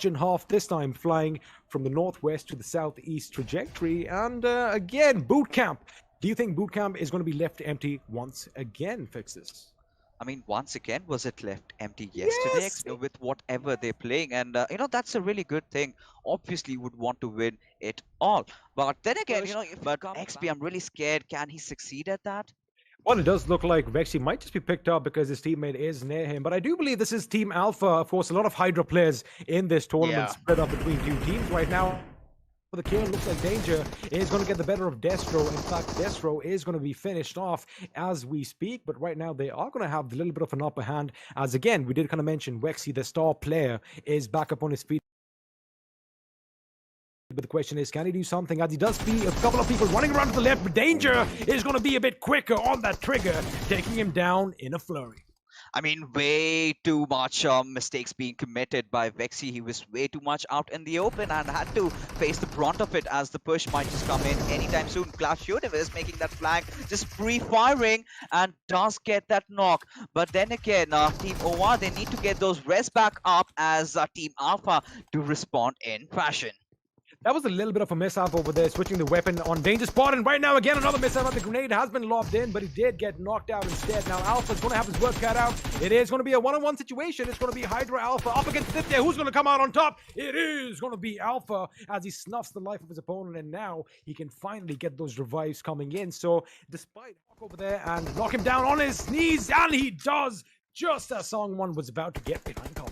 and half this time, flying from the northwest to the southeast trajectory. And again, boot camp. Do you think boot camp is going to be left empty once again, Fixes? I mean, once again, was it left empty yesterday Yes. with whatever they're playing? And, that's a really good thing. Obviously, would want to win it all. But then again, if but XP, I'm really scared. Can he succeed at that? Well, it does look like Vexy might just be picked up because his teammate is near him. But I do believe this is Team Alpha. Of course, a lot of Hydra players in this tournament Yeah. spread up between two teams right now. The kill looks like Danger is going to get the better of Destro. In fact, Destro is going to be finished off as we speak. But right now, they are going to have a little bit of an upper hand. As again, we did kind of mention Vexy, the star player, is back up on his feet. But the question is, can he do something? As he does see a couple of people running around to the left, but Danger is going to be a bit quicker on that trigger, taking him down in a flurry. I mean, way too much mistakes being committed by Vexy. He was way too much out in the open and had to face the brunt of it as the push might just come in anytime soon. Clash Universe making that flank, just pre-firing and does get that knock. But then again, Team OR, they need to get those res back up as Team Alpha to respond in fashion. That was a little bit of a mishap over there, switching the weapon on Danger Spot. And right now, again, another mishap. The grenade has been lobbed in, but he did get knocked out instead. Now, Alpha's going to have his work cut out. It is going to be a one-on-one situation. It's going to be Hydra Alpha up against Nifty. Who's going to come out on top? It is going to be Alpha as he snuffs the life of his opponent. And now he can finally get those revives coming in. So, despite walk over there and knock him down on his knees, and he does, just as Song 1 was about to get behind cover.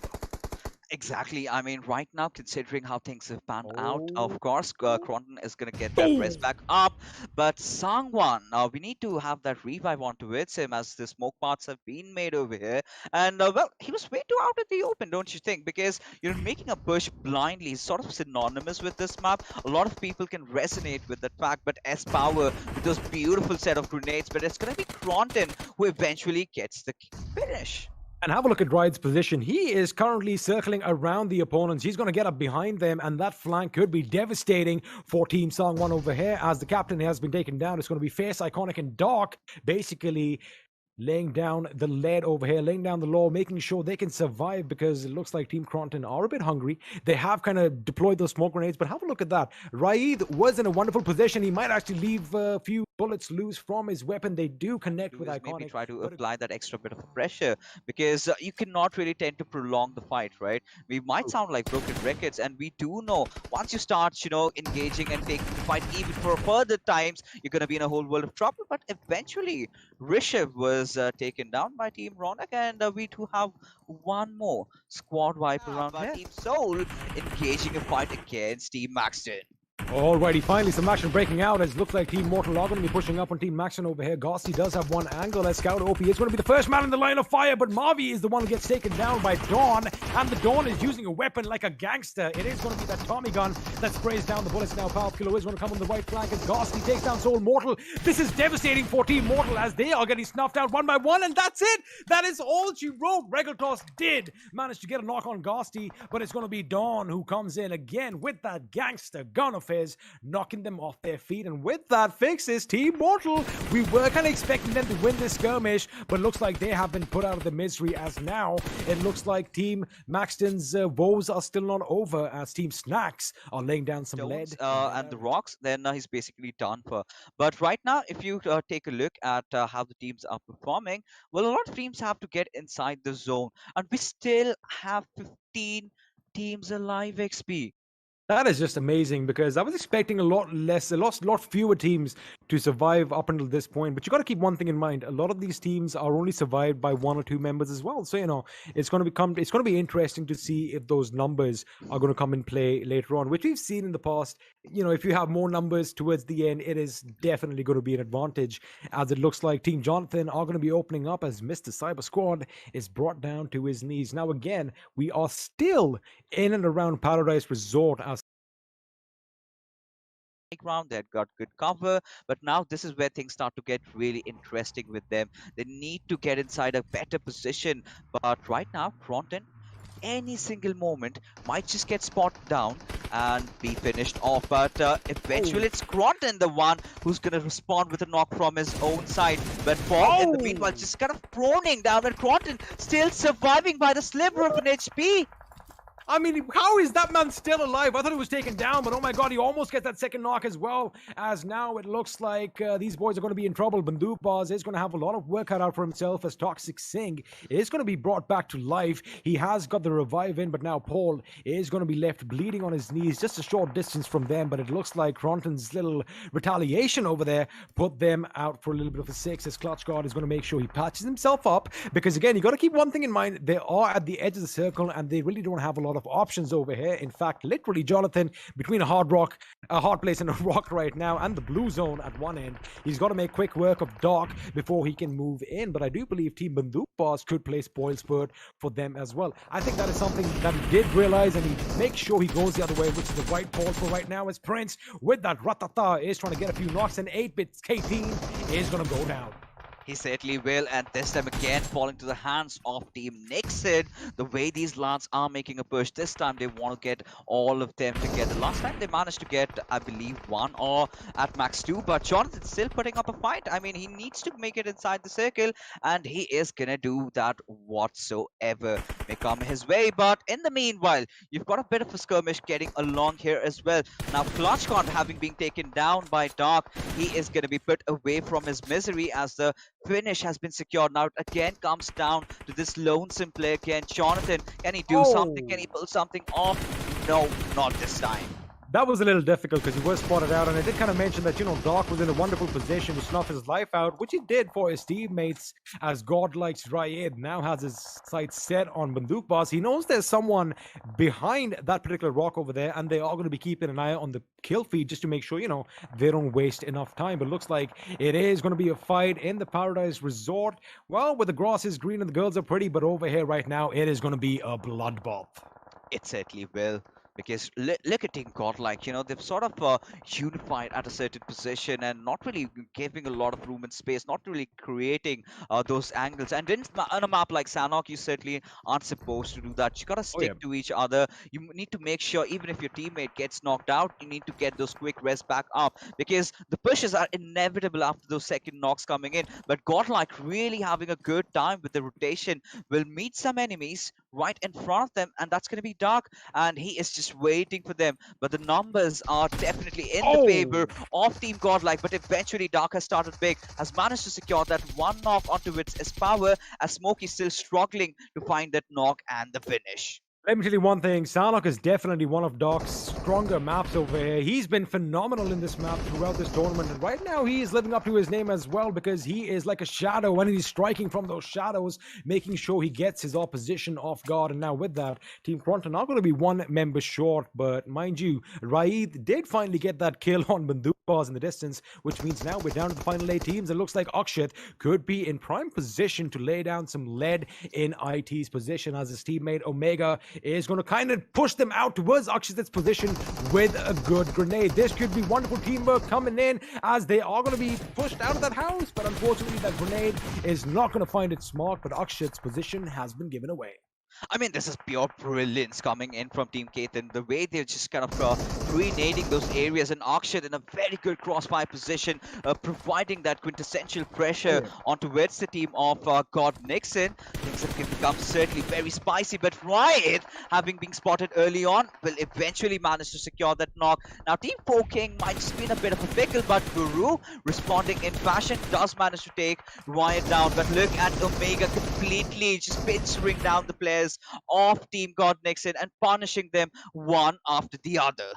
Exactly. I mean, right now, considering how things have panned out, of course, Cronton is going to get that rest back up. But Sangwan, we need to have that revive on towards him as the smoke parts have been made over here. And, well, he was way too out in the open, don't you think? Because you're making a push blindly is sort of synonymous with this map. A lot of people can resonate with that fact. But S-Power with those beautiful set of grenades. But it's going to be Cronton who eventually gets the finish. And have a look at Ride's position. He is currently circling around the opponents. He's going to get up behind them, and that flank could be devastating for Team Song 1 over here as the captain has been taken down. It's going to be Face, Iconic, and Dark basically laying down the lead over here, laying down the law, making sure they can survive because it looks like Team Cronton are a bit hungry. They have kind of deployed those smoke grenades, but have a look at that. Raid was in a wonderful position. He might actually leave a few bullets loose from his weapon. They do connect with Iconic. Maybe try to apply that extra bit of pressure because you cannot really tend to prolong the fight, right? We might sound like broken records, and we do know once you start, engaging and taking the fight even for further times, you're going to be in a whole world of trouble. But eventually, Rishabh was taken down by Team Ronak, and we do have one more squad wipe around here. Team Soul engaging a fight against Team Maxton. Alrighty, finally some action breaking out as it looks like Team Mortal are going to be pushing up on Team Maxon over here. Ghosty does have one angle as Scout OP is going to be the first man in the line of fire, but Mavi is the one who gets taken down by Dawn, and the Dawn is using a weapon like a gangster. It is going to be that Tommy gun that sprays down the bullets now. Power Killer is going to come on the right flank as Ghosty takes down Soul Mortal. This is devastating for Team Mortal as they are getting snuffed out one by one, and that's it. That is all she wrote. Regaltos did manage to get a knock on Ghosty, but it's going to be Dawn who comes in again with that gangster gun of his, knocking them off their feet. And with that, Fixes Team Mortal. We were kind of expecting them to win this skirmish, but looks like they have been put out of the misery as now it looks like Team Maxton's woes are still not over as Team Snax are laying down some lead. And the rocks, then he's basically done for. But right now, if you take a look at how the teams are performing, well, a lot of teams have to get inside the zone, and we still have 15 teams alive, XP. That is just amazing because I was expecting a lot fewer teams to survive up until this point. But you got to keep one thing in mind: a lot of these teams are only survived by one or two members as well. So it's going to be interesting to see if those numbers are going to come in play later on, which we've seen in the past. If you have more numbers towards the end, it is definitely going to be an advantage. As it looks like Team Jonathan are going to be opening up as Mr. Cyber Squad is brought down to his knees. Now again, we are still in and around Paradise Resort as Ground, they've got good cover, but now this is where things start to get really interesting with them. They need to get inside a better position, but right now Cronton, any single moment might just get spotted down and be finished off. But eventually it's Cronton the one who's going to respond with a knock from his own side. But Paul in the meanwhile just kind of proning down, and Cronton still surviving by the sliver of an HP. I mean, how is that man still alive? I thought he was taken down, but oh my god, he almost gets that second knock as well. As now it looks like these boys are going to be in trouble. Bandupaz is going to have a lot of work cut out for himself as Toxic Singh is going to be brought back to life. He has got the revive in, but now Paul is going to be left bleeding on his knees just a short distance from them. But it looks like Cronton's little retaliation over there put them out for a little bit of a 6 as Clutch God is going to make sure he patches himself up. Because again, you got to keep one thing in mind. They are at the edge of the circle and they really don't have a lot of options over here. In fact, literally, Jonathan, between a hard place and a rock right now, and the blue zone at one end, he's got to make quick work of Doc before he can move in. But I do believe Team Banduk Boss could play spoil spurt for them as well. I think that is something that he did realize, and he makes sure he goes the other way, which is the right call for right now. As Prince with that ratata is trying to get a few knocks, and 8-bit K-Team is going to go down. He certainly will, and this time again falling to the hands of Team Nixon. The way these lads are making a push, this time they want to get all of them together. Last time they managed to get, I believe, 1 or at max 2, but Jonathan's still putting up a fight. I mean, he needs to make it inside the circle, and he is gonna do that whatsoever may come his way. But in the meanwhile, you've got a bit of a skirmish getting along here as well. Now, ClutchCon having been taken down by Dark, he is gonna be put away from his misery as the finish has been secured. Now it again comes down to this lonesome play again. Jonathan, can he do something? Can he pull something off? No, not this time. That was a little difficult because he was spotted out, and I did kind of mention that, Doc was in a wonderful position to snuff his life out, which he did for his teammates, as Godlike's Raid now has his sights set on Banduk Boss. He knows there's someone behind that particular rock over there, and they are going to be keeping an eye on the kill feed just to make sure, they don't waste enough time. But it looks like it is going to be a fight in the Paradise Resort. Well, where the grass is green and the girls are pretty, but over here right now, it is going to be a bloodbath. It certainly will. Because look at Team Godlike, they've sort of unified at a certain position and not really giving a lot of room and space, not really creating those angles. And on a map like Sanhok, you certainly aren't supposed to do that. You gotta stick to each other. You need to make sure, even if your teammate gets knocked out, you need to get those quick rests back up, because the pushes are inevitable after those second knocks coming in. But Godlike really having a good time with the rotation, will meet some enemies right in front of them, and that's going to be Dark, and he is just waiting for them. But the numbers are definitely in the favor of Team Godlike. But eventually Dark has started big, has managed to secure that one knock onto its power, as Smokey still struggling to find that knock and the finish. Let me tell you one thing, Sanhok is definitely one of Doc's stronger maps over here. He's been phenomenal in this map throughout this tournament, and right now he is living up to his name as well, because he is like a shadow and he's striking from those shadows, making sure he gets his opposition off guard. And now with that, Team Cronton are going to be one member short, but mind you, Raid did finally get that kill on Banduk Boss in the distance, which means now we're down to the final 8 teams. It looks like Akshat could be in prime position to lay down some lead in IT's position, as his teammate Omega is going to kind of push them out towards Akshat's position with a good grenade. This could be wonderful teamwork coming in, as they are going to be pushed out of that house, but unfortunately that grenade is not going to find its mark, but Akshat's position has been given away. I mean, this is pure brilliance coming in from Team Ketan. The way they're just kind of grenading those areas, and Akshat in a very good crossfire position, providing that quintessential pressure onto the team of God Nixon. Things have become certainly very spicy, but Riot, having been spotted early on, will eventually manage to secure that knock. Now, Team 4 King might just be in a bit of a pickle, but Guru, responding in fashion, does manage to take Riot down. But look at Omega completely just pincering down the players of Team God Nixon and punishing them one after the other.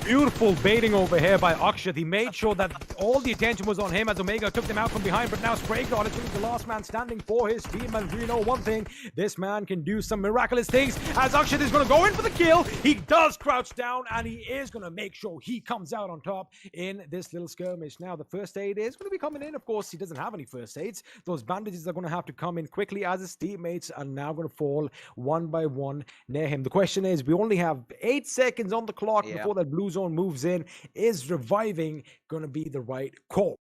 Beautiful baiting over here by Akshat. He made sure that all the attention was on him as Omega took them out from behind, but now Spraygod is really the last man standing for his team, and we know one thing, this man can do some miraculous things, as Akshat is going to go in for the kill. He does crouch down, and he is going to make sure he comes out on top in this little skirmish. Now, the first aid is going to be coming in. Of course, he doesn't have any first aids. Those bandages are going to have to come in quickly, as his teammates are now going to fall one by one near him. The question is, we only have 8 seconds on the clock before that blue zone moves in. Is reviving going to be the right call?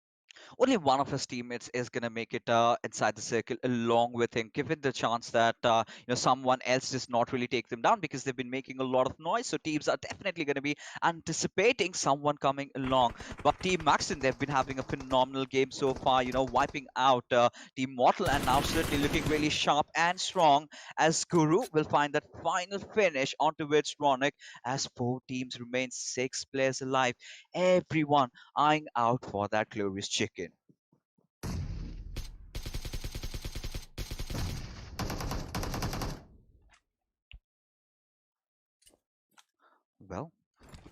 only one of his teammates is going to make it inside the circle along with him, given the chance that someone else does not really take them down because they've been making a lot of noise. So teams are definitely going to be anticipating someone coming along. But Team Maxton, they've been having a phenomenal game so far, wiping out Team Mortal, and now certainly looking really sharp and strong as Guru will find that final finish onto which Ronick, as four teams remain, six players alive, everyone eyeing out for that glorious chicken. Well,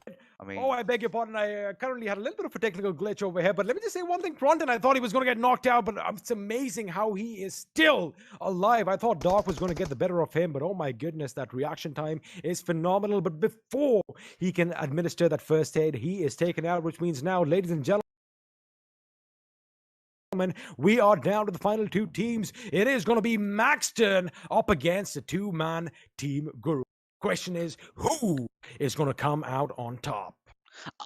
I Oh, mean, I beg your pardon. I currently had a little bit of a technical glitch over here, but let me just say one thing. Cronton, I thought he was going to get knocked out, but it's amazing how he is still alive. I thought Doc was going to get the better of him, but oh my goodness, that reaction time is phenomenal. But before he can administer that first aid, he is taken out, which means now, ladies and gentlemen, we are down to the final two teams. It is going to be Maxton up against a two-man Team Guru. Question is, who is going to come out on top?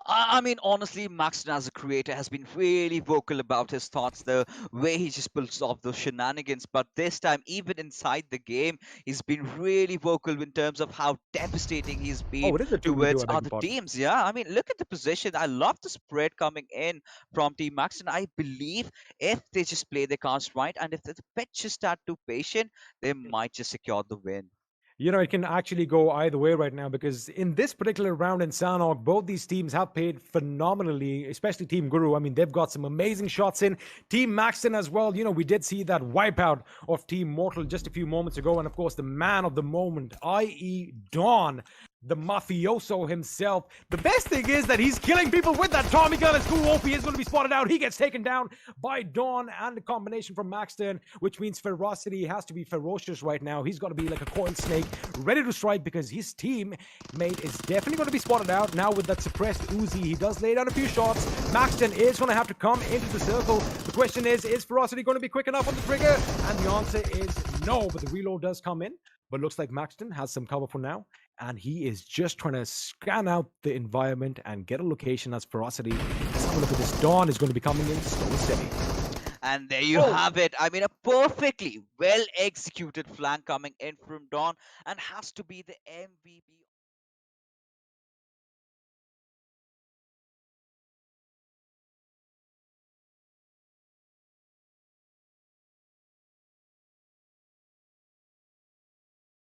I mean, honestly, Maxton as a creator has been really vocal about his thoughts, the way he just pulls off those shenanigans. But this time, even inside the game, he's been really vocal in terms of how devastating he's Oh, been it is a 2v2, towards I beg your other pardon. teams. Yeah, I mean, look at the position. I love the spread coming in from Team Maxton. I believe if they just play their cards right and if the pitch just start too patient, they might just secure the win. It can actually go either way right now because in this particular round in Sanok, both these teams have played phenomenally, especially Team Guru. I mean, they've got some amazing shots in. Team Maxton as well. We did see that wipeout of Team Mortal just a few moments ago. And of course, the man of the moment, i.e., Dawn, the mafioso himself. The best thing is that he's killing people with that Tommy gun. It's cool. OP is going to be spotted out. He gets taken down by Dawn and the combination from Maxton, which means Ferocity has to be ferocious right now. He's got to be like a coiled snake, ready to strike because his teammate is definitely going to be spotted out. Now with that suppressed Uzi, he does lay down a few shots. Maxton is going to have to come into the circle. The question is Ferocity going to be quick enough on the trigger? And the answer is no, but the reload does come in. But looks like Maxton has some cover for now, and he is just trying to scan out the environment and get a location as Ferocity. Let's have a look at this. Dawn is going to be coming in slow and steady. And there you have it. I mean, a perfectly well executed flank coming in from Dawn and has to be the MVP